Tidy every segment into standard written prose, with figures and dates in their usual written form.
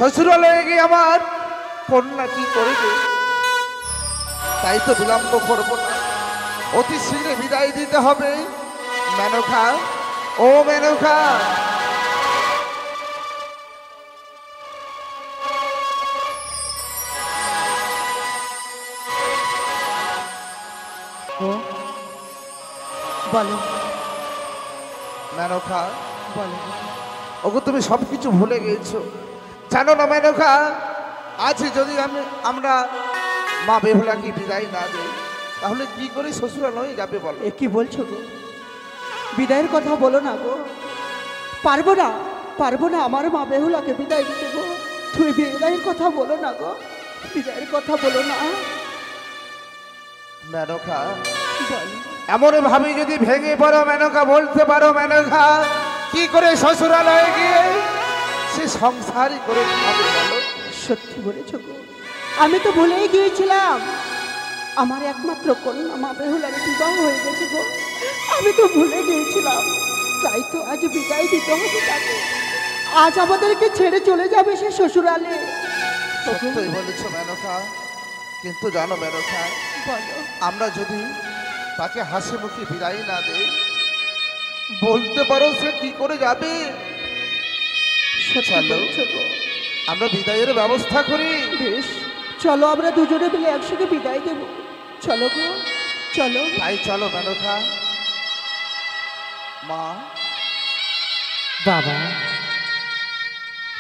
শ্বশুরালয়ে গিয়ে আমার কন্যা কি করবে, তাই তো বিলম্ব করবো না, অতি শীঘ্র বিদায় দিতে হবে। মেনকা, ও মেনকা, বলো মেনকা, বলো। ওগো তুমি সবকিছু ভুলে গেছো, জানো না মেনকা? আজ যদি আমরা মা বেহুলাকে বিদায় না দিই তাহলে কি করে শ্বশুরালয়ে যাবে বলো? এ কি বলছো গো? বিদায়ের কথা বলো না গো, পারবো না, পারবো না আমার মা বেহুলাকে বিদায় দিতে গো। তুমি বিদায়ের কথা বলো না গো, বিদায়ের কথা বলো না। মেনকা, বলো। এমন ভাবে যদি ভেঙে পড়ো মেনকা, বলতে পারো মেনকা, কি করে শ্বশুরালয়ে গিয়ে সে সংসারই করে খাবে বলো? সত্যি বলেছ গো, আমি তো ভুলেই গিয়েছিলাম আমার একমাত্র কন্যা মা বেহুলার বিবাহ হয়ে গেছে গো, আমি তো ভুলে গিয়েছিলাম। তাই তো আজ বিদায় দিতে হবে তাকে, আজ আমাদেরকে ছেড়ে চলে যাবে সে শ্বশুরালে। সত্যই বলেছ মেনকা, কিন্তু জানো মেনকা, বলো। আমরা যদি তাকে হাসি মুখে বিদায় না দেই, বলতে পারো সে কি করে যাবে? সত্যি চলো, বলেছ গো। আমরা বিদায়ের ব্যবস্থা করি। বেশ, চলো আমরা দুজনে মিলে একসাথে বিদায় দেব। চলো গো, চলো। তাই চলো মেনকা। মা, বাবা,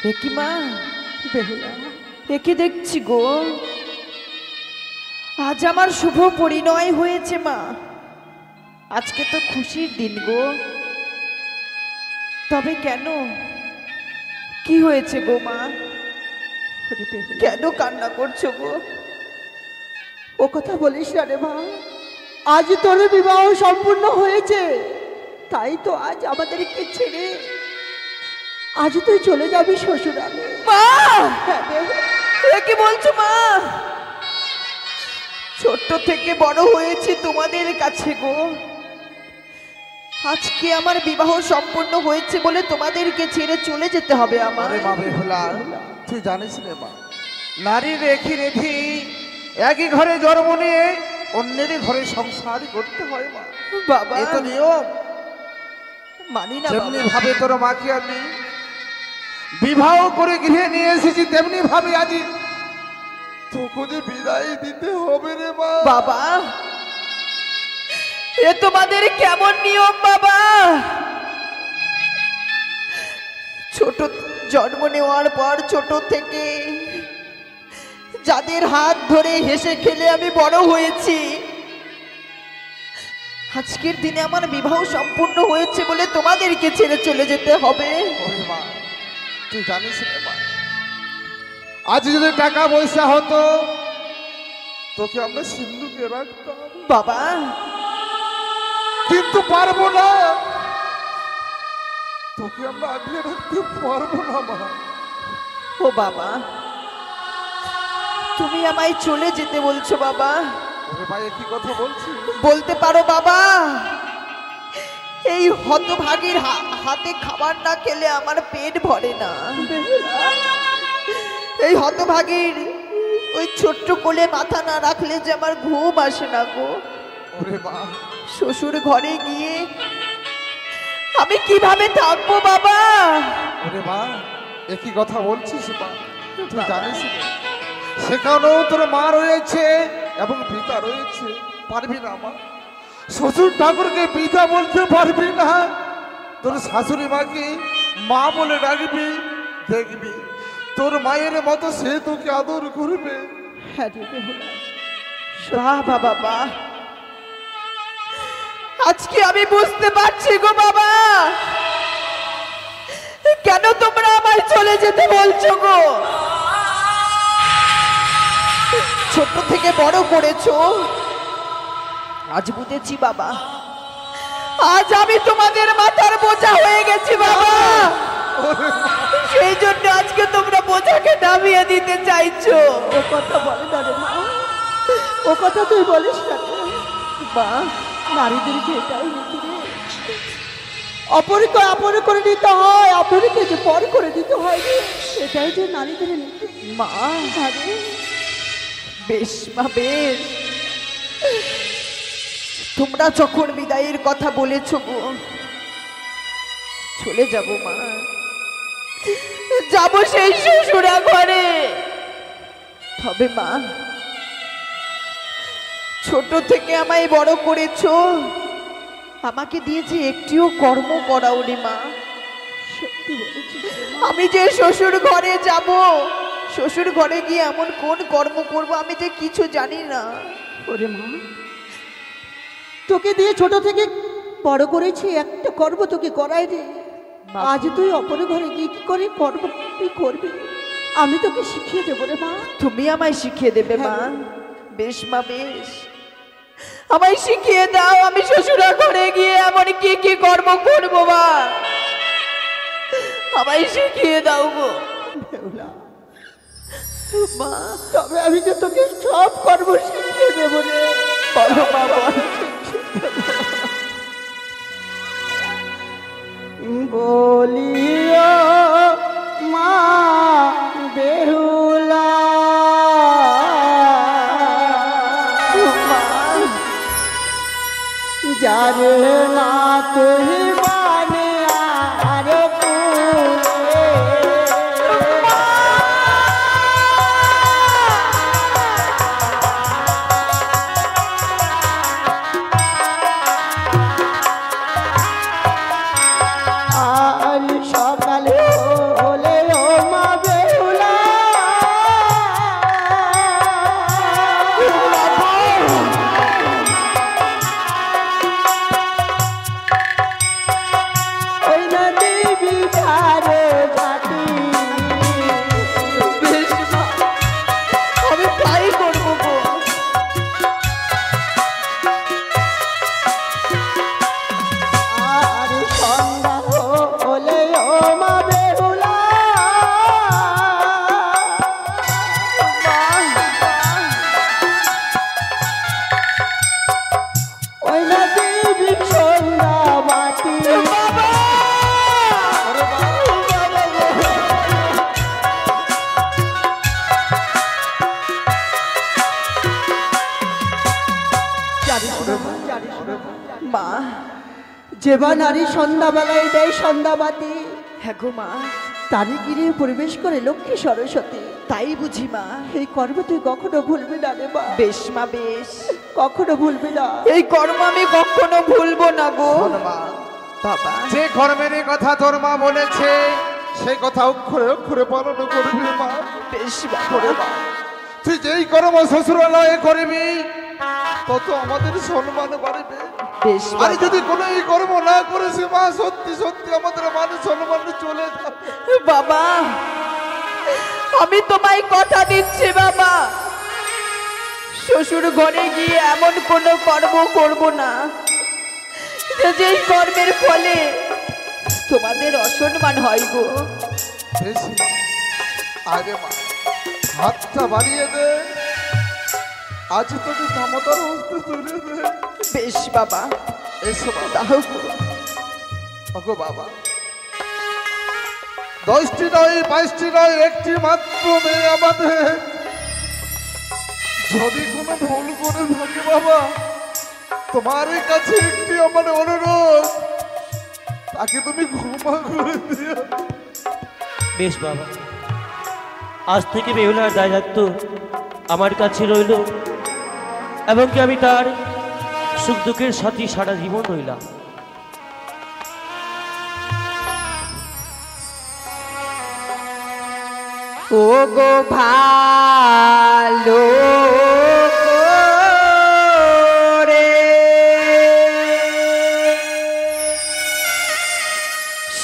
এ কি মা, বেহুলা, একে দেখছি গো, আজ আমার শুভ পরিণয় হয়েছে মা, আজকে তো খুশির দিন গো, তবে কেন, কি হয়েছে গো মা, ওরে বেহুলা, কেন কান্না করছো গো? ও কথা বলিস না রে মা, আজ তোর বিবাহ সম্পূর্ণ হয়েছে, তাই তো আজ আমাদেরকে ছেড়ে আজ তুই চলে যাবি শ্বশুরালে। মা, হ্যাঁ বেহুলা, এ কি বলছো মা? ছোট্ট থেকে বড় হয়েছি তোমাদের কাছে গো, আজকে আমার বিবাহ সম্পূর্ণ হয়েছে বলে তোমাদেরকে ছেড়ে চলে যেতে হবে আমার? আরে মা বেহুলা, তুই জানিস রে মা, নারী রেখি রেখি একই ঘরে জন্ম নিয়ে অন্যেরই ঘরে সংসারই করতে হয় মা, বাবা, এ তো নিয়ম। মানি না যেমনি বাবা। ভাবে তোর মাকে আমি বিবাহ করে গৃহে নিয়ে এসেছি, তেমনি ভাবে আজ তোকে যে বিদায় দিতে হবে রে মা। বাবা, এ তোমাদের কেমন নিয়ম বাবা? ছোট জন্ম নেওয়ার পর ছোট থেকে যাদের হাত ধরে হেসে খেলে আমি বড় হয়েছি, আজকের দিনে আমার বিবাহ সম্পূর্ণ হয়েছে বলে তোমাদেরকে ছেড়ে চলে যেতে হবে? ওরে মা, তুই জানিস রে মা, আজ যদি টাকা পয়সা হতো তোকে আমরা সিন্ধুকে রাখতাম, বাবা, কিন্তু পারবো না, তোকে আমরা আগলে রাখতে পারবো না মা। ও বাবা, তুমি আমায় চলে যেতে বলছো বাবা? ওরে ভাই, কি কথা বলছিস? বলতে পারো বাবা, এই হতভাগীর হাতে খাবার না খেলে আমার পেট ভরে না, এই হতভাগীর ওই ছোট্ট কোলে মাথা না রাখলে যে আমার ঘুম আসে না গো। ওরে মা, শ্বশুর ঘরে গিয়ে আমি কিভাবে থাকবো বাবা? ওরে মা, একই কথা বলছিস মা? তুই জানিস না, সেখানেও তোর মা রয়েছে এবং পিতা রয়েছে, পারবি না মা? শ্বশুর ঠাকুরকে পিতা বলতে পারবি না, তোর শাশুড়ি মাকে মা বলে ডাকবি, দেখবি তোর মায়ের মতো সে তোকে আদর করবে। হ্যাঁ রে বেহুলা, বাহ বাবা বাহ, আজকে আমি বুঝতে পারছি গো বাবা, কেন তোমরা আমায় চলে যেতে বলছো গো? ছোট থেকে বড় করেছো, আজ বুঝেছি বাবা, আজ আমি তোমাদের মাথার বোঝা হয়ে গেছি বাবা, সেই জন্য আজকে তোমরা বোঝাকে নামিয়ে দিতে চাইছো। ও কথা বলে না রে মা, ও কথা তুই বলিস না রে মা, নারীদের যে এটাই নীতি রে, অপরকে অপর করে দিতে হয়, অপরকে যে পর করে দিতে হয় রে। এটাই যে নারীদের নীতি। মা আরে বেশ মা বেশ, তোমরা যখন বিদায়ের কথা বলেছ গো, চলে যাব মা, যাব সেই শ্বশুরা ঘরে। তবে মা, ছোট থেকে আমায় বড় করেছো, আমাকে দিয়ে যে একটিও কর্ম করাওনি মা। সত্যি বলেছিস রে মা। আমি যে শ্বশুর ঘরে যাব, শ্বশুর ঘরে গিয়ে এমন কোন কর্ম করব আমি যে কিছু জানি না। ওরে মা, তোকে দিয়ে ছোট থেকে বড় করেছি, একটা কর্ম তোকে করাই রে। মা। আজ তুই অপর ঘরে গিয়ে কি করে কর্ম তুই করবি, আমি তোকে শিখিয়ে দেবো রে মা। তুমি আমায় শিখিয়ে দেবে মা? হ্যাঁ। বেশ মা বেশ, আমায় শিখিয়ে দাও, আমি শ্বশুরা ঘরে গিয়ে এমন কি কি কর্ম করব মা, আমায় শিখিয়ে দাও গো বেহুলা, মা। তবে আমি যে তোকে সব কর্ম শিখিয়ে দেবো রে। বলো মা বলো। বলিও মা বেহুলা, যারে না তুই মানে আর কুলে। আর সকালে হলে ও মা বেহুলা, ওই নদী বিধারে ঘাটি। বেশ মা, আমি তাই করবো গো। আর সন্ধ্যা হলে ও মা বেহুলা, ওই নদী সন্ধ্যা মাটি। মা, যেবা নারী সন্ধ্যাবেলায় দেয় সন্ধ্যাবাতি, হ্যাঁ গো মা, তারই গিরে পরিবেশ করে লক্ষ্মী সরস্বতী। তাই বুঝি মা। এই কর্ম তুই কখনো ভুলবি না রে মা, বেশ মা বেশ, কখনো ভুলবি না। এই কর্ম আমি কখনো ভুলবো না গো শোন মা, বাবা। যে কর্মের কথা তোর মা বলেছে সেই কথা অক্ষরে অক্ষরে পালন করবি মা। বেশ বাবা, তুই যেই কর্ম শ্বশুরালয়ে করবি তত আমাদের সম্মান বাড়বে। বেশ আর বাবা। যদি কোনো এই কর্ম না করিস মা, সত্যি সত্যি আমাদের মান সম্মান চলে যাবে। বাবা, আমি তোমায় কথা দিচ্ছি বাবা, শ্বশুর ঘরে গিয়ে এমন কোনো কর্ম করব না যেই কর্মের ফলে তোমাদের অসম্মান হয় গো। বেশি আরে মা, হাতটা বাড়িয়ে দে, আজ তোকে ক্ষমতার হস্তে তুলে দে। বেশ বাবা, এসো বাবা। দাও গো। ওগো বাবা, 10টি নয় 22টি নয়, একটি মাত্র মেয়ে আমাদের। যদি কোনো ভুল করে থাকি বাবা, তোমার কাছে একটি আমার অনুরোধ, তাকে তুমি ক্ষমা করে দিও। বেশ বাবা, আজ থেকে বেহুলার দায় দায়িত্ব আমার কাছে রইল, এবং কি আমি তার সুখ দুঃখের সাথী সারা জীবন রইলাম। ও গো ভালো করে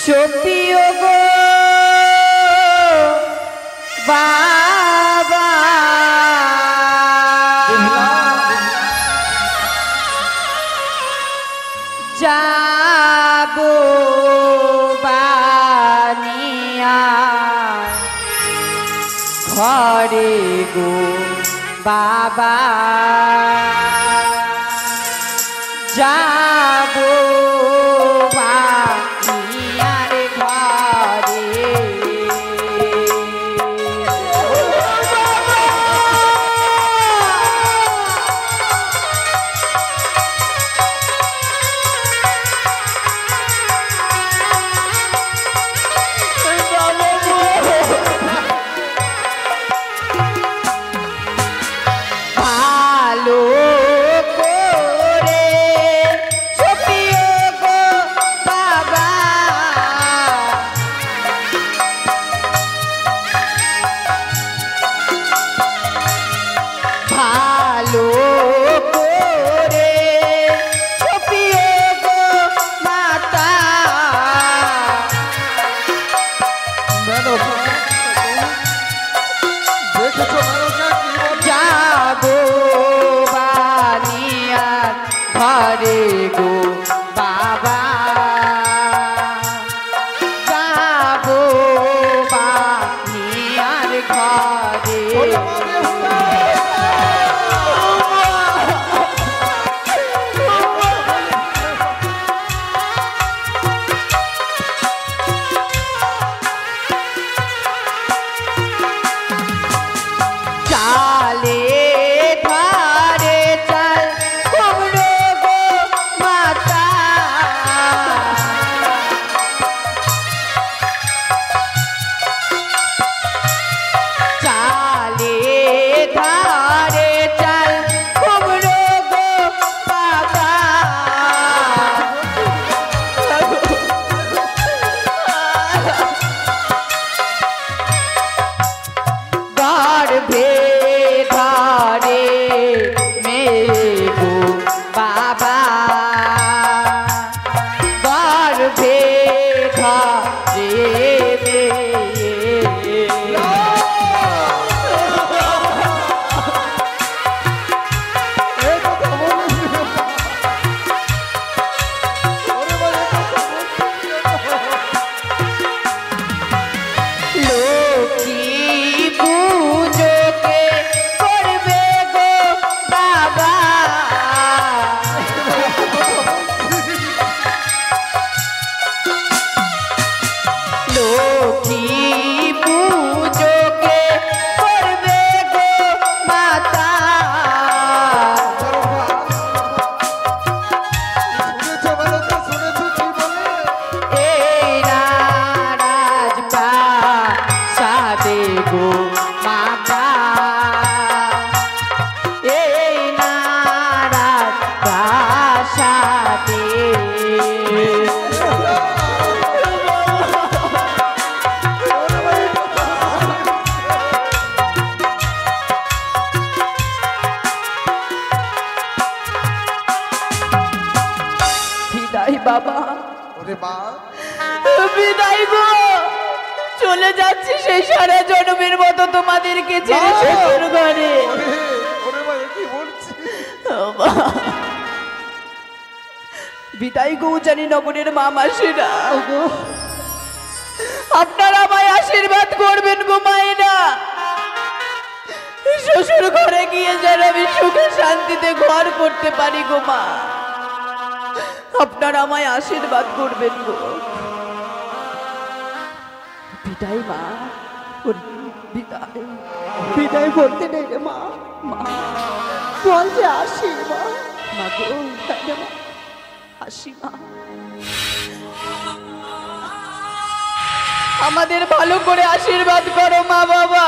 সত্যি ও গো বাবা, যাব বানিয়া ঘরে গো বাবা, যাব ধারে ওরে মা বেহুলা, চালে ধারে চাল কুমড়ো গো মাতা চালে ধারে চাল কুমড়ো গো বাবা গর্ভে ধারে মেঘো বাবা গর্ভে ধারে এই কথা বলিস না। ওরে মা, এই কথা বলিস না। লক্ষ্মী পুজোকে করবে গো বাবা লক্ষ্মী পুজোকে করবে গো মাতা শুনেছো বলো তো, শুনেছো কি বলে? এই রাজপা সাদে গো মাতা এই রাজপা সাদে বিদায় বাবা ওরে মা, বিদায় গো চলে যাচ্ছি সেই সারা জন্মের মতো তোমাদেরকে ছেড়ে না। শ্বশুর ঘরে ওরে, ওরে মা, এ কি বলছিস? বিদায় গো জানি নগরের মা মাসিরা আপনারা আমায় আশীর্বাদ করবেন গো মায়েরা শ্বশুর ঘরে গিয়ে যেন আমি সুখে শান্তিতে ঘর করতে পারি গো মা আপনারা আমায় আশীর্বাদ করবেন গো বিদায় মা বিদায় বিদায় বলতে নেই রে মা। মা বল যে আসি মা। মা গো তাই রে মা। আসি মা আমাদের ভালো করে আশীর্বাদ করো মা বাবা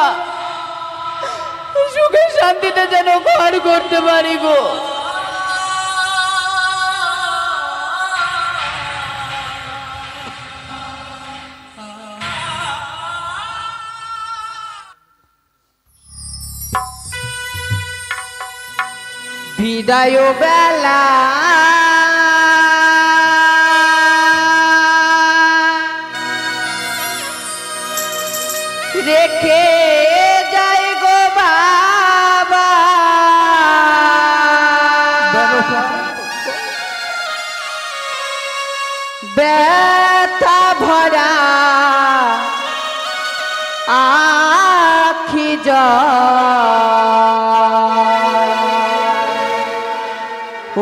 সুখে শান্তিতে যেন ঘর করতে পারি গো বিদায় বেলা রেখে যাই গো বাবা ব্যথা ভরা আখি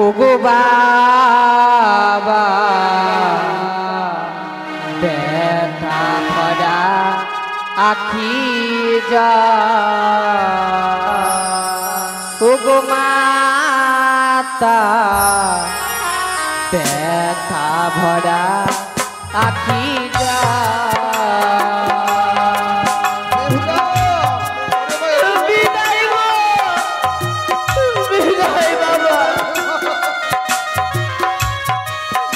ওগো বাবা ব্যথা ভরা আখি ওগো মাতা ব্যথা ভরা আখি বেহুলা, ওরে মা, বিদায় গো বিদায় বাবা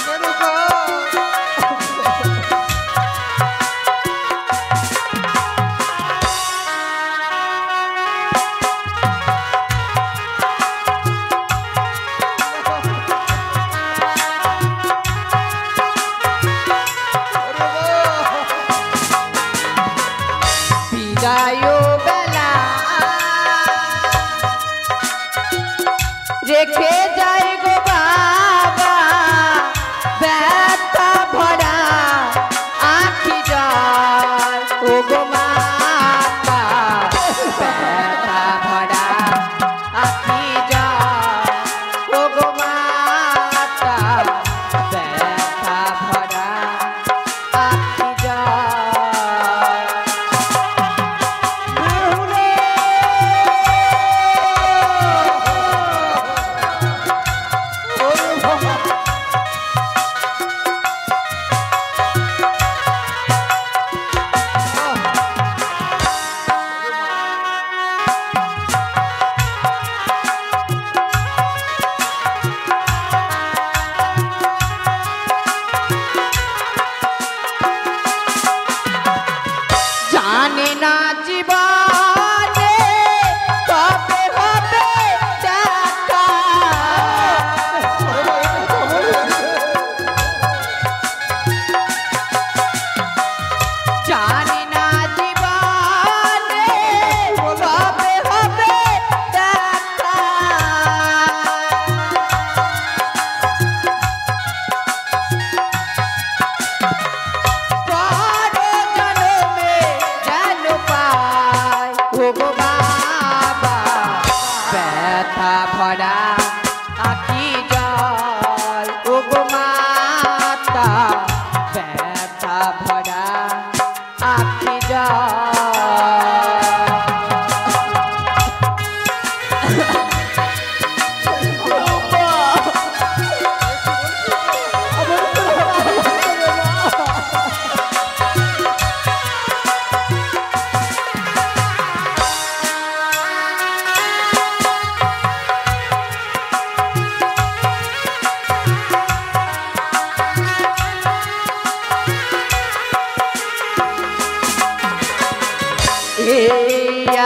মেনকা, বিদায় বেলা রেখে যাই গো বাবা ব্যথা ভরা আখি জল ও গো মাতা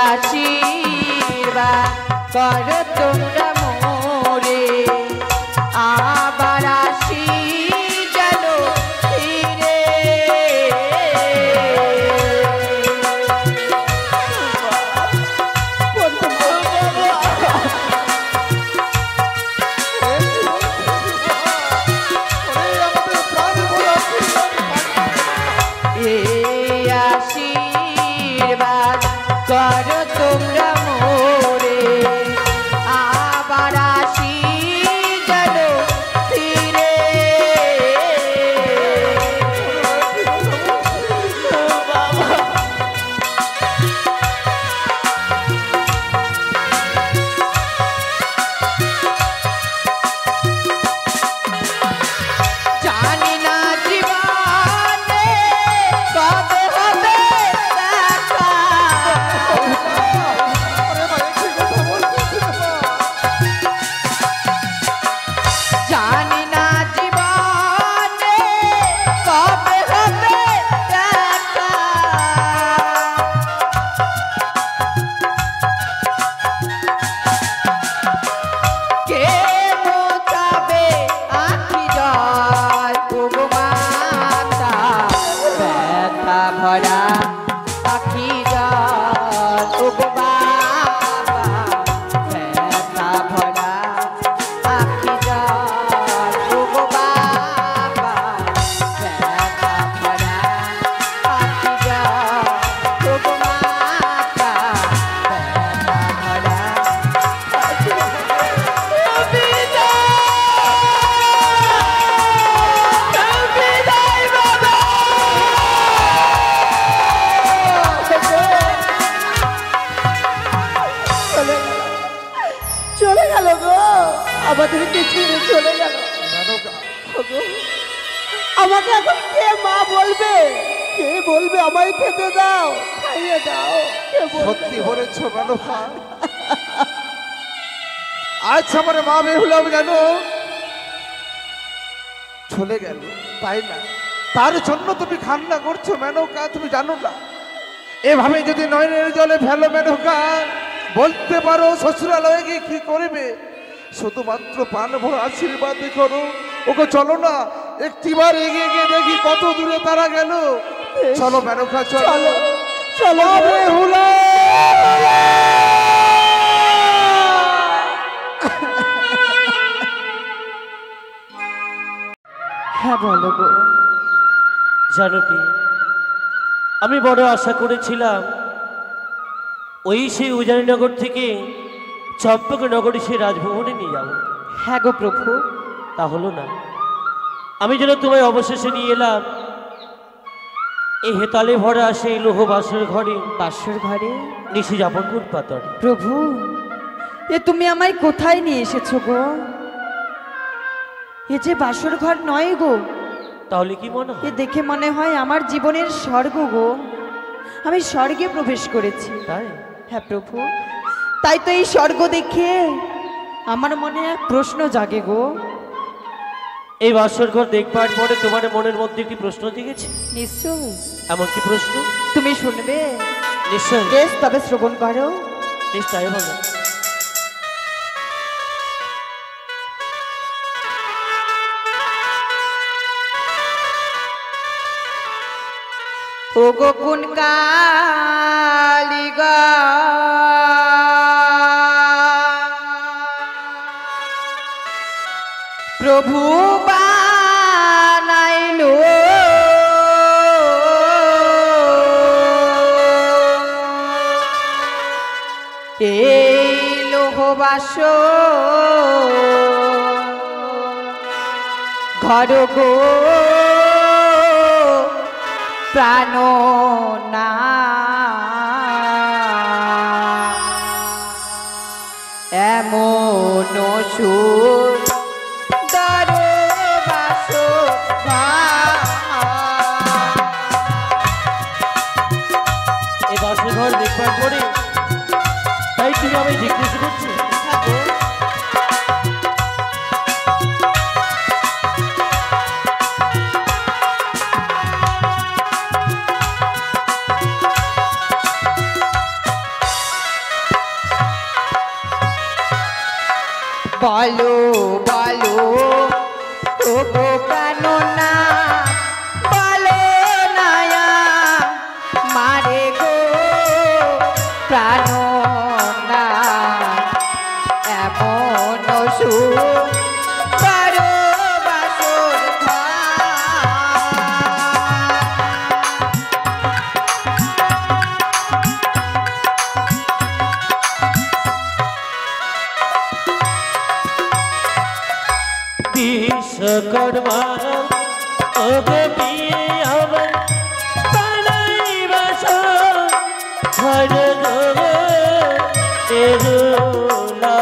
আশীর্বাদ করো তোমরা মোরে আবার আসি যেন ফিরে। আমাদের প্রাণ ভোলা এই আশীর্বাদ করো তোমরা মোরে আবার আসি যেন ফিরে। জানি না জীবনে কবে হবে দেখা, আরে ভাই কি কথা বলছিস বাবা? জানি না জীবনে কবে হবে দেখা। কে মোচাবে আখি জল ওগো মাতা, ব্যথা ভরা আখি জল ওগো বাবা, ব্যথা ভরা আখি জল ওগো বাবা, ব্যথা ভরা আখি জল ওগো মাতা, ব্যথা ভরা চলে গেল গো, আমাদেরকে ছেড়ে চলে গেল। মেনকা, ওগো, আমাকে এখন কে মা বলবে? কে বলবে আমায় খেতে দাও, খাইয়ে দাও? কে বলবে? সত্যি বলেছ মেনকা। আজ আমার মা বেহুলাম জানো চলে গেল, তাই না? তার জন্য তুমি কান্না করছো মেনকা, তুমি জানো না? এভাবে যদি নয়নের জলে ফেলো মেনকা, বলতে পারো শ্বশুরালয়ে গিয়ে কি করবে? শুধুমাত্র পান ভরা আশীর্বাদ করো। ওকে চলো না, একটিবার এগিয়ে গিয়ে দেখি কত দূরে তারা গেল। চলো মেনকা, চলো চলো চলো মা বেহুলা। হ্যাঁ বলো গো। জানো কি, আমি বড় আশা করেছিলাম ওই সেই উজানিনগর থেকে চম্পকনগরে সেই রাজভবনে নিয়ে যাব। হ্যাঁ গো প্রভু। তা হলো না। আমি যেন তোমায় অবশেষে নিয়ে এলাম এই হেতালে ভরা সেই লোহ বাসর ঘরে, বাসর ঘরে। নিশি যাপন কোন পাতরে। প্রভু, এ তুমি আমায় কোথায় নিয়ে এসেছো গো? এ যে বাসর ঘর নয় গো, তাহলে কি মনে এ হয়? দেখে মনে হয় আমার জীবনের স্বর্গ গো। আমি স্বর্গে প্রবেশ করেছি। তাই হ্যাঁ প্রভু, তাই তো এই স্বর্গ দেখে আমার মনে এক প্রশ্ন জাগে গো। এই বাসর ঘর দেখবার পরে তোমার মনের মধ্যে একটি প্রশ্ন জেগেছে? নিশ্চয়। এমন কি প্রশ্ন? তুমি শুনবে? নিশ্চয়, বেশ, তবে শ্রবণ করো। নিশ্চয় বলো। ও গো কোন কালিগা প্রভু বানাইলো এই লোহবাস ঘর গো প্রাণ না এমন সুর দরবাস এই বাসর ঘর দেখবার পরে তাই তুমি আমি জিজ্ঞেস করছি, বলো বলো ওগো প্রাণনা বলো নায়া মারে গো প্রাণনা এমন সুন্দর বাসর ঘর। বিশ্বকর্মা ওগো বিয়ে আমার বানাই বাসর ঘর গো এরোলা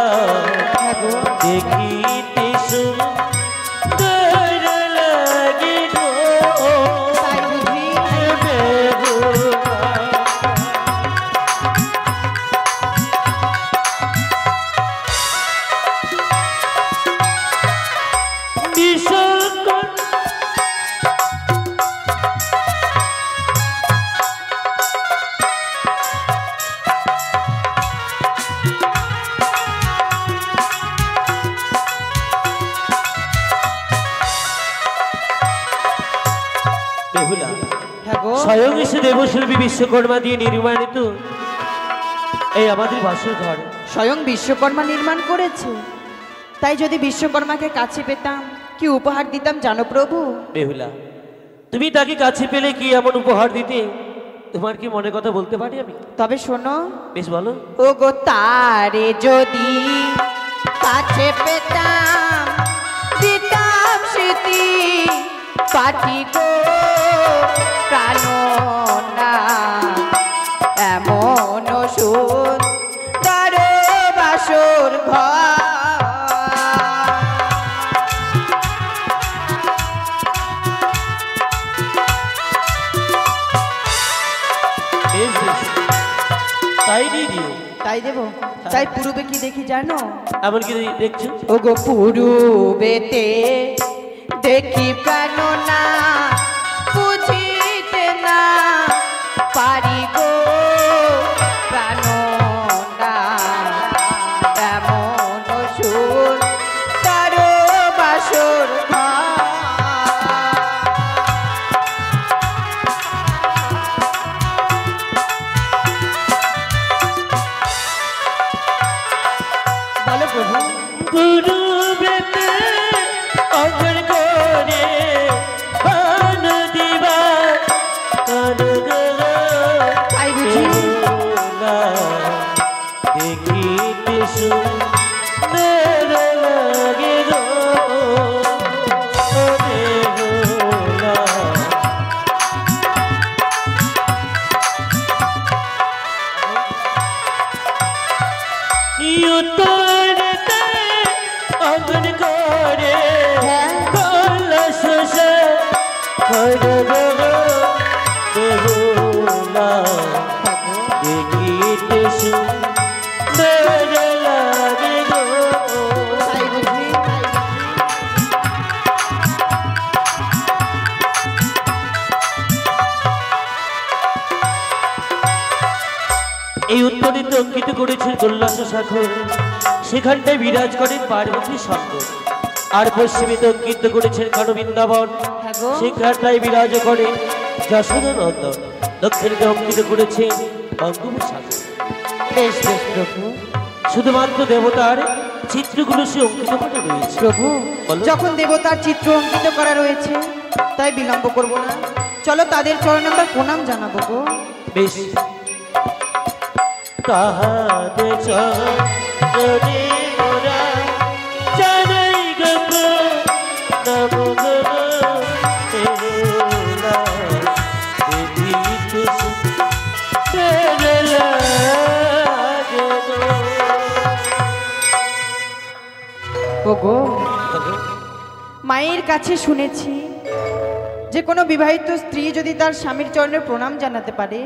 দেখিতে সুন্দর লাগে গো তাই বুঝি বেহুলা। বিশ্বকর্মা বেহুলা হ্যাঁ গো স্বয়ং এসে দেবশিল্পী বিশ্বকর্মা দিয়ে নির্মাণিত এই আমাদের বাসর ঘর। স্বয়ং বিশ্বকর্মা নির্মাণ করেছে, তাই যদি বিশ্বকর্মাকে কাছে পেতাম কি উপহার দিতাম জানো প্রভু? বেহুলা তুমি তাকে কাছে পেলে কি এমন উপহার দিতে, তোমার কি মনে কথা বলতে পারি আমি? তবে শোনো, বেশ বলো। ও গো তারে যদি কাছে পেতাম দিতাম স্মৃতি পাটি গো প্রাণনা এমন সুন্দর বাসর ঘর। বেশ বেশ তাই দিয়ে দিও। তাই দেব। তাই পূর্বে কি দেখি জানো? এমন কি দেখছো? ও গো পূর্বেতে দেখি প্রাণনা বুঝিতে না পারি গো প্রাণনা এমন সুন্দর বাসর ঘর। বলো প্রভু। পূর্বেতে অঙ্গন করে ভান দিবা কান গো তাই বুঝি বেহুলা দেখিতে সুন্দর লাগে গো বেহুলা। উত্তরতে অঙ্গন করে কলস বেহুলা দেখিতে সুন্দর লাগে গো। তাই বুঝি এই উত্তরিত অঙ্কিত করেছেন কৈলাস সাগর, সেখানটায় বিরাজ করেন পার্বতী শঙ্কর। আর পশ্চিমে অঙ্কিত করেছেন কানু বৃন্দাবন, হ্যাঁ গো। সেখানটায় বিরাজ করেন যশোদা নন্দন। দক্ষিণে অঙ্কিত করেছেন বঙ্গোপসাগর। বেশ বেশ প্রভু। শুধুমাত্র দেবতার চিত্রগুলো সে অঙ্কিত করে রয়েছে। প্রভু বলো। যখন দেবতার চিত্র অঙ্কিত করা রয়েছে তাই বিলম্ব করব না, চলো তাদের চরণে আমরা প্রণাম জানাবো গো। বেশ তাহাতে চরণে ওরা জানাই গো নম গো বেহুলা দেখিতে সুন্দর লাগে গো। ওগো মায়ের কাছে শুনেছি যে কোনো বিবাহিত স্ত্রী যদি তার স্বামীর চরণে প্রণাম জানাতে পারে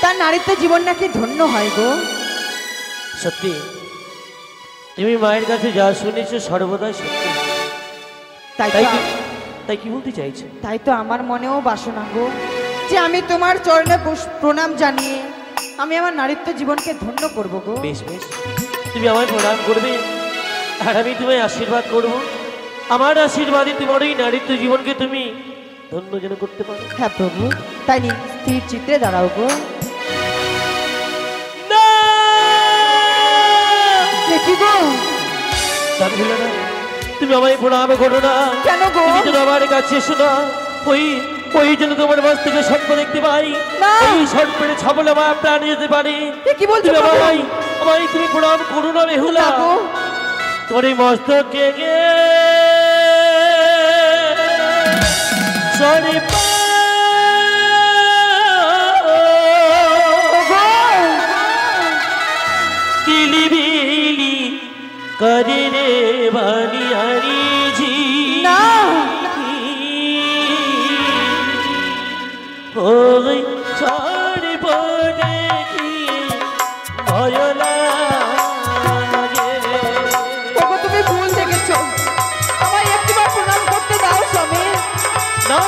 তার নারীত্ব জীবন নাকি ধন্য হয় গো। সত্যি তুমি মায়ের কাছে যা শুনেছো সর্বদাই সত্যি। তাই তাই তো কি- তাই কি বলতে চাইছো? তাই তো আমার মনেও বাসনা গো যে আমি তোমার চরণে প্রণাম জানিয়ে আমি আমার নারীত্ব জীবনকে ধন্য করব গো। বেশ বেশ তুমি আমায় প্রণাম করবে, আর আমি তোমায় আশীর্বাদ করব, আমার আশীর্বাদে তোমার এই নারীত্ব জীবনকে তুমি ধন্য যেন করতে পারো। হ্যাঁ প্রভু, তাই নি স্থির চিত্রে দাঁড়াও গো। না দেখি গো, জানলে না, তুমি আমায় প্রণাম করো না। কেন গো? তুমি যেন আমার কাছে এসো না। ওই ওই যেন তোমার মাছ থেকে সর্প দেখতে পাই, না। এই সর্পের ছাবলে আমার প্রাণ যেতে পারে। এ কি বলছো তুমি প্রভু? আমায় তুমি প্রণাম করো না বেহুলা। না গো। তোমার এই মস্তকে গে সর্প কিলিবিলি করে রে বানিয়ারি ঝি। না। ওই সর্প দেখি ভয় লাগে। ওগো তুমি ভুল দেখেছো, আমায় একটিবার প্রণাম করতে দাও স্বামী। না,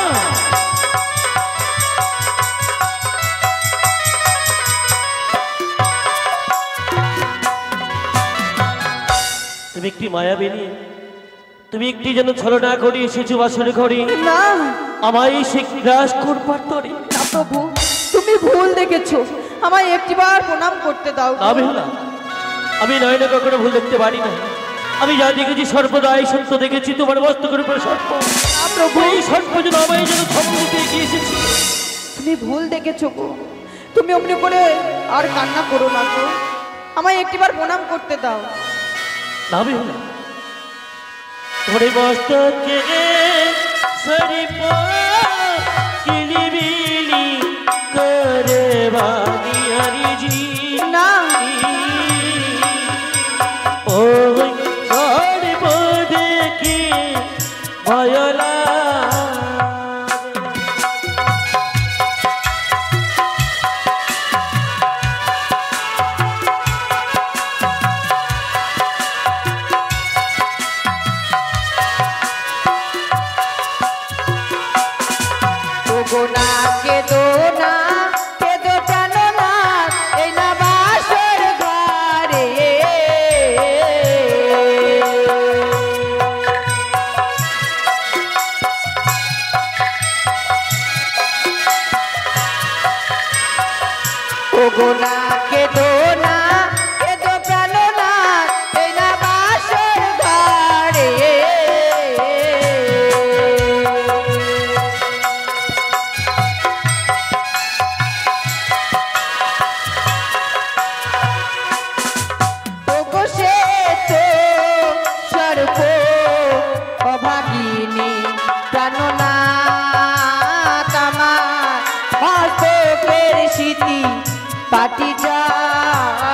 তুমি একটি মায়াবিনী, তুমি একটি যেন ছলনা করি এসেছো বাসরে ঘরে না আমায় সে গ্রাস করবার তরে। না প্রভু, তুমি ভুল দেখেছো, আমায় একটিবার প্রণাম করতে দাও। না বেহুলা, আমি নয়নে কখনো ভুল দেখতে পারি না। আমি যা দেখেছি সর্বদা এই সত্য দেখেছি, তোমার মস্তকের উপরে সর্প। না প্রভু, এই সর্প যেন আমায় যেন ধমক দিতে এগিয়ে এসেছি। তুমি ভুল দেখেছো গো। তুমি অমনি করে আর কান্না করো না গো, আমায় একটিবার প্রণাম করতে দাও। না বেহুলা, তোমার এই মস্তকে সর্প কিলিবিলি করে বানিয়ারি ঝি। না ওই সর্প দেখি ভয় লাগে। ওগো না কেঁদো না, কেঁদো জানো না, এই না বাসর ঘরে। ওগো না কেঁদো না, কেঁদো জানো না, এই না বাসর ঘরে। ওগো সে তো সর্প অভাগিনী প্রাণনাথ আমার মস্তকের স্মৃতি পাটি জালে।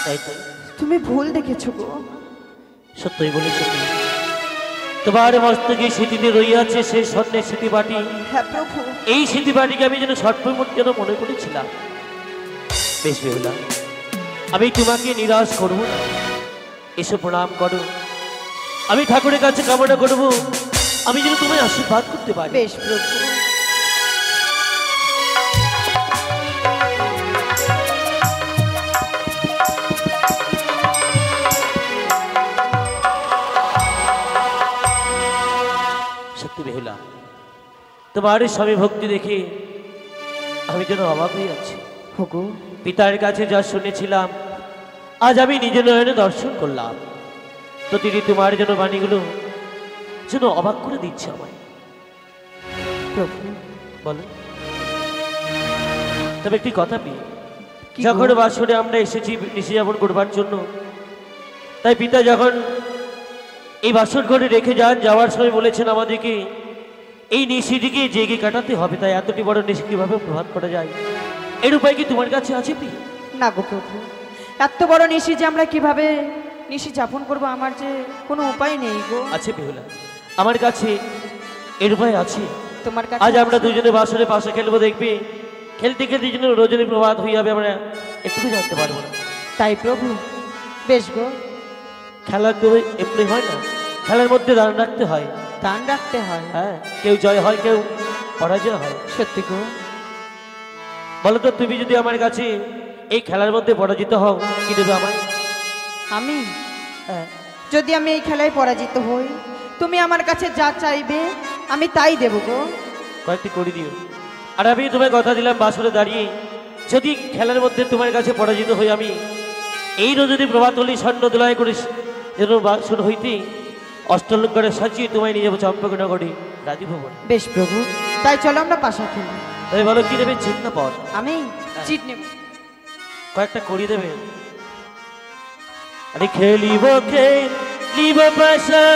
তাই তো, তুমি ভুল দেখেছো গো। সত্যই বলেছ তুমি। তোমার মস্তকে স্মৃতিতে রইয়াছে সেই স্বর্ণের স্মৃতিবাটি। হ্যাঁ প্রভু, এই স্মৃতিবাটিকে আমি যেন সর্পমূর্তি যেন মনে করেছিলাম। বেশ বেহুলা, আমি তোমাকে নিরাশ করব না। এসে প্রণাম করো, আমি ঠাকুরের কাছে কামনা করব আমি যেন তোমায় আশীর্বাদ করতে পারি। বেশ প্রভু। সত্যি বেহুলা, তোমার এই স্বামী ভক্তি দেখে আমি যেন অবাক হয়ে যাচ্ছি। ওগো পিতার কাছে যা শুনেছিলাম আজ আমি নিজের নয়নে দর্শন করলাম। প্রতিটি তোমার যেন বাণীগুলো যেন অবাক করে দিচ্ছে আমায়। প্রভু, বলো, তবে একটি কথা পেয়ে কি যখন গো? বাসরে আমরা এসেছি নিশি যাপন করবার জন্য, তাই পিতা যখন এই বাসর ঘরে রেখে যান, যাওয়ার সময় বলেছেন আমাদেরকে এই নিশিটিকে জেগে কাটাতে হবে। তাই এতটি বড় নিশি কিভাবে প্রভাত করা যায়, এর উপায় কি তোমার কাছে আছে প্রিয়? না গো প্রভু, এত বড় নিশি যে আমরা কিভাবে নিশি যাপন করব, আমার যে কোনো উপায় নেই গো। আছে বেহুলা, আমার কাছে এর উপায় আছে। তোমার কাছে আজ আমরা দুজনে বাসরে পাশে খেলবো, দেখবি খেলতে খেলতে যেন রজনী প্রভাত হয়ে যাবে, আমরা একটু জানতে পারবো না। তাই প্রভু, বেশ গো, খেলা করে এমনি হয় না, খেলার মধ্যে দান রাখতে হয়। দান রাখতে হয়? হ্যাঁ, কেউ জয় হয়, কেউ পরাজয় হয়। সত্যি গো। বলো তো, তুমি যদি আমার কাছে এই খেলার মধ্যে পরাজিত হও, কি দেবে আমায়? আমি হ্যাঁ, যদি আমি এই খেলায় পরাজিত হই, তুমি আমার কাছে যা চাইবে আমি তাই দেব গো। কয়েকটি করে দিও। আর আমি তোমায় কথা দিলাম, বাসরে দাঁড়িয়ে যদি খেলার মধ্যে তোমার কাছে পরাজিত হই, আমি এই রজনী প্রভাতলি স্বর্ণ দোলায় করে যেন বাসর হইতে অষ্টলঙ্কারে সাজিয়ে তোমায় নিয়ে যাবো চম্পকনগরে রাজীব ভবন। বেশ প্রভু, তাই চলো আমরা পাশা খেলি। তাই বলো, কি দেবে? চিট না পর? আমি চিট নেব। কয়েকটা করি দেবে? আরে খেলিব খেলিব পাশা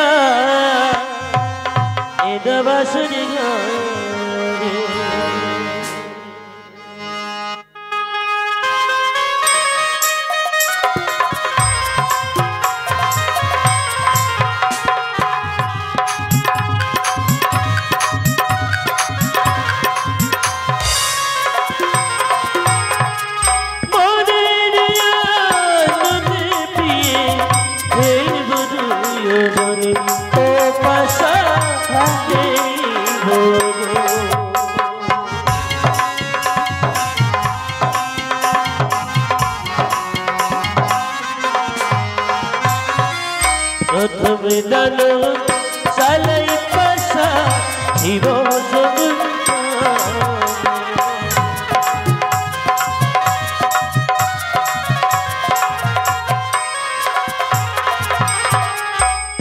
এটা বাসরে ঘরে। প্রথমে ডালো চালাই পাশা জীব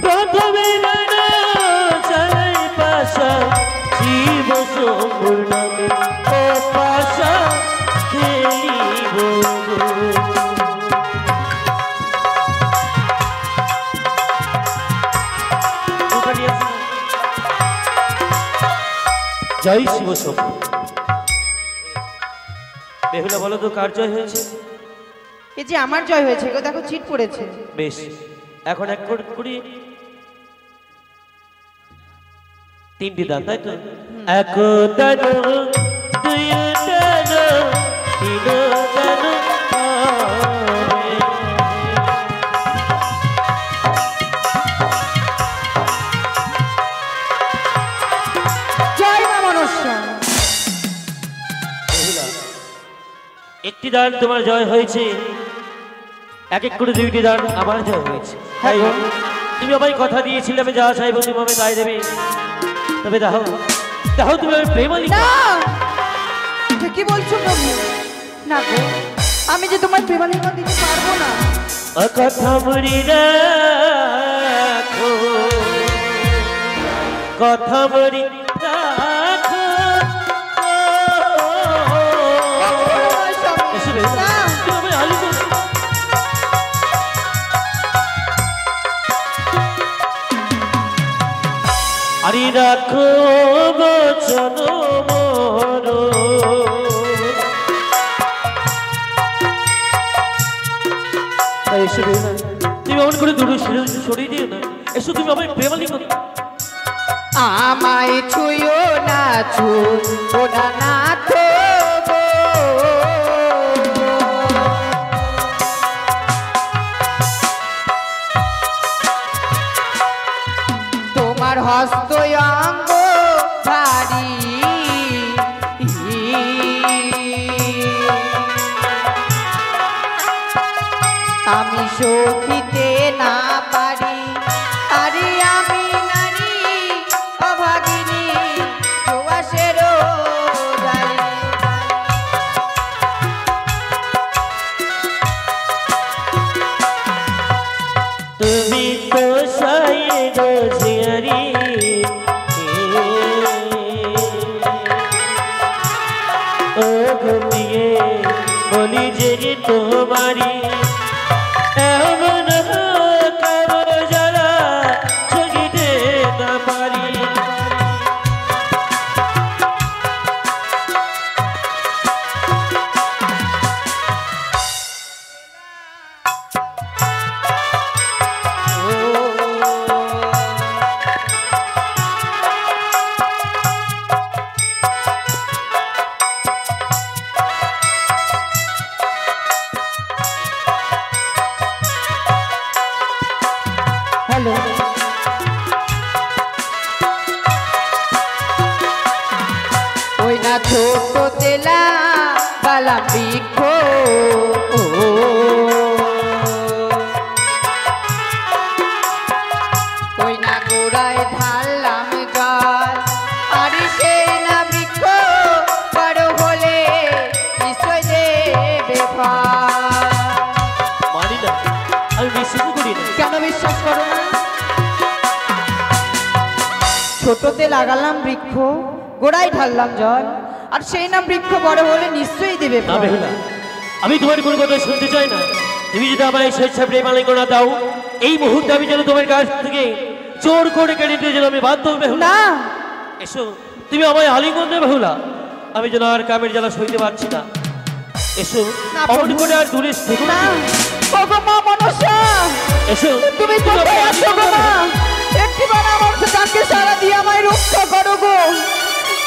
প্রথমে ডালো চালাই পাশা জীব সম্পূর্ণামে ও পাশা খেলিব। জয় শিব শম্ভু। বেহুলা, বলো তো কার জয় হয়েছে? এই যে আমার জয় হয়েছে গো, দেখো চিট পড়েছে। বেশ, এখন এক করি তিনটি দান, তাই তো? এক দান, দুই দান, তিন দান। জয় মা মনসা। একটি দান তোমার জয় হয়েছে, এক এক করে দুইটি দান আমার জয় হয়েছে। তাই তুমি আমায় কথা দিয়েছিলে আমি যা চাইবো তুমি আমায় তাই দেবে। তবে দেখো দেখো, তুমি আমি প্রেমালি না, কি বলছো প্রভু? না গো, আমি যে তোমার প্রেমালিকা দিতে পারবো না। কথা মরি রাখো, কথা মরি রাখো। এসে বেশ, না। তুমি আমায় আলু করো। আরে রাখো বচন মোর, এসে বেশ, তুমি অমন করে দূরে সরিয়ে দিও না। এসো, তুমি আমায় প্রেমালি করো। আমায় ছুঁয়ো না, ছুঁয়ো না নাথ গো। তোমার হস্ত অঙ্গ ভারী, আমি সখিতে না পারি। আরে আমি নারী অভাগিনী, প্রবাসেরও দায়ী। তুমি তো সাইড জিয়ারি, ও ঘুমিয়ে বলি যে তোমারি এমন কারো যারা সঙ্গীতে না পারি। ছোটতে লাগালাম বৃক্ষ ওই না গোড়ায় ঢাললাম জল আর সেই না বৃক্ষ বড় হলে নিশ্চয় দেবে ফল। মানি না, আমি বিশ্বাস করি না। কেন বিশ্বাস করো না? ছোটতে লাগালাম বৃক্ষ গোড়ায় ঢাললাম জল আর সেই না বৃক্ষ বড় হলে নিশ্চয়ই দেবে না ফল। বেহুলা, আমি তোমার কোনো কথা শুনতে চাই না। তুমি যদি আমায় স্বেচ্ছা প্রেমালিঙ্গন না দাও, এই মুহূর্তে আমি যেন তোমার কাছ থেকে জোর করে কেড়ে নিয়ে যেন আমি বাধ্য হই বেহুলা। না এসো, তুমি আমায় আলিঙ্গন দেবে বেহুলা। আমি যেন আর কামের জ্বালা সইতে পারছি না। এসো, না, অমন প্রভু। করে আর দূরে থেকো না। না ওগো মা মনসা, এসো, তুমি কোথায় আছো গো মা? একটিবার আমার ডাকে সাড়া দিয়ে আমায় রক্ষা করো গো।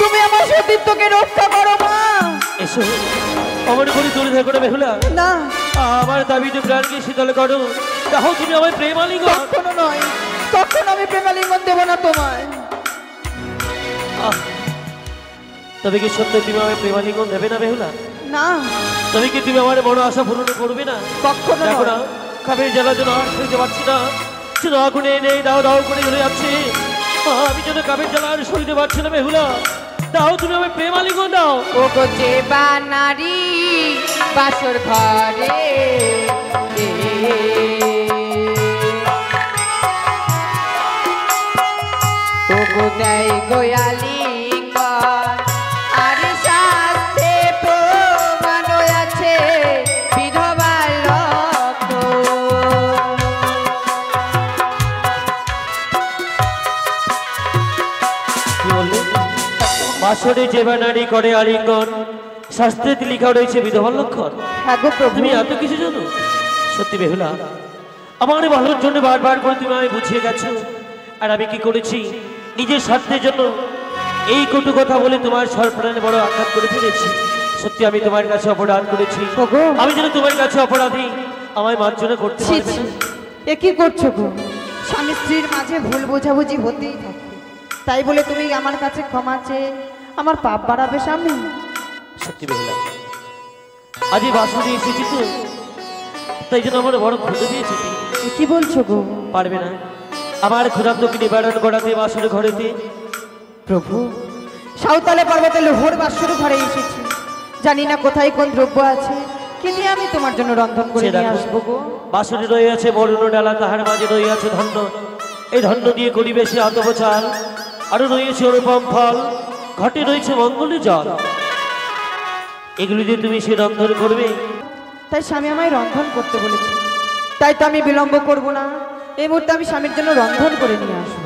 তুমি আমার সতীত্বকে রক্ষা করো মা। এসো, অমন করে দূরে থেকো না বেহুলা। না আমার দাবিতে প্রাণকে শীতল করো। দেখো তুমি আমায় প্রেমালিঙ্গন। কখনো নয়, কখনো আমি প্রেমালিঙ্গন দেবো না তোমায়। আহ, তবে কি সত্য তুমি আমায় প্রেমালিঙ্গন দেবে না বেহুলা? না তবে কি তুমি আমার বড় আশা পূরণ করবে না? কখনো দেখো না, নয়। খাবের জ্বালা যেন আর সইতে পারছি না। যেন আগুনে নেই দাও দাও করে জ্বলে যাচ্ছে। আমি যেন কাবের জ্বালা আর সইতে পারছি না বেহুলা। দাও তুমি আমায় প্রেমালিঙ্গন দাও। ওগো যে বানারি বাসর ঘরে ওগো দেয় গোয়ালিঙ্গন আর শাস্তে প্রমাণ আছে বিধবার লক্ষণ। কি বললে? বাসরে যে নারী করে আলিঙ্গন, শাস্ত্রে লেখা রয়েছে বিধবার লক্ষণ। হ্যাঁ গো প্রভু, তুমি এত কিছু জানো? সত্যি বেহুলা, আমার ভালোর জন্য বারবার করে তুমি আমায় বুঝিয়ে গেছো। আর আমি কি করেছি? নিজের স্বার্থের জন্য এই কটু কথা বলে তোমার সরপ্রাণে বড় আঘাত করে ফেলেছি। সত্যি আমি তোমার কাছে অপরাধ করেছি। ওগো। আমি যেন তোমার কাছে অপরাধী, আমায় মার্জনা করতে ছি পারবে ছি, না। এ কি করছো গো? স্বামী স্ত্রীর মাঝে ভুল বোঝাবুঝি হতেই থাকে, তাই বলে তুমি আমার কাছে ক্ষমা চেয়ে আমার পাপ বাড়াবে স্বামী? সত্যি বেহুলা, আজ এই বাসনে এসেছি তো, তাই জন্য আমার বড় ক্ষুদে দিয়েছি। এ কি বলছো গো? পারবে না আমার ক্ষুধার্তকে নিবারণ করাতে বাসুর ঘরেতে। প্রভু, সাঁওতালে পর্বতে লোহর বাসুর ঘরে এসেছি, জানি না কোথায় কোন দ্রব্য আছে, কি দিয়ে আমি তোমার জন্য রন্ধন করে সে নিয়ে দেখো, আসবো গো? বাসনে রয়েছে বরুণ ডালা, তাহার মাঝে রয়েছে ধন্য। এই ধন্য দিয়ে করিবে সে আত্মপ্রচার। আরো রয়েছে অনুপম ফল, ঘটে রয়েছে মঙ্গল জল। এগুলি দিয়ে তুমি সে রন্ধন করবে। তাই স্বামী আমায় রন্ধন করতে বলেছে, তাই তো আমি বিলম্ব করব না। এই মুহূর্তে আমি স্বামীর জন্য রন্ধন করে নিয়ে আসবো।